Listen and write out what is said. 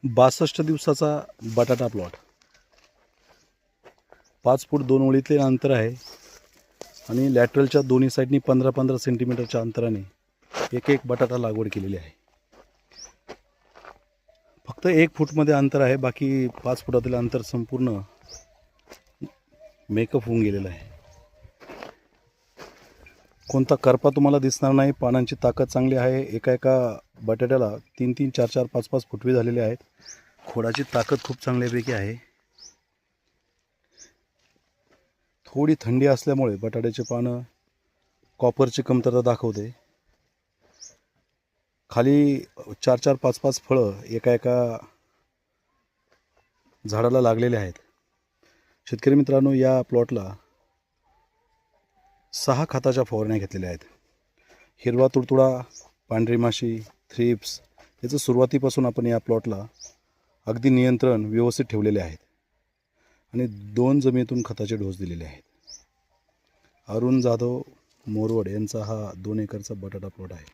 62 दिवसाचा बटाटा प्लॉट, 5 फूट 2 ओळीतले अंतर आहे आणि लॅटरलच्या दोन्ही साईडनी 15-15 सेंटीमीटरच्या अंतराने एक एक बटाटा लागवड केलेली आहे. फक्त 1 फूटमध्ये अंतर आहे, बाकी 5 फुटातील अंतर संपूर्ण मेकअप होऊन गेलेलं आहे. कोणता करपा तुम्हाला दिसणार नाही. पानांची ताकद चांगली आहे. एका एका बटाट्याला 3-3, 4-4, 5-5 फुटवे झालेले आहेत. खोडाची ताकद खूप चांगल्यापैकी आहे. थोडी थंडी असल्यामुळे बटाट्याचे पानं कॉपरची कमतरता दाखवते. खाली 4-4, 5-5 फळं एका एका झाडाला लागलेले आहेत. शेतकरी मित्रांनो, या प्लॉटला 6 खताच्या फवारण्या घेतलेल्या आहेत. हिरवा तुडतुडा, पांढरी माशी, थ्रिप्स याचं सुरुवातीपासून आपण या प्लॉटला अगदी नियंत्रण व्यवस्थित ठेवलेले आहेत आणि 2 जमिनीतून खताचे डोस दिलेले आहेत. अरुण जाधव मोरवड यांचा हा 2 एकरचा बटाटा प्लॉट आहे.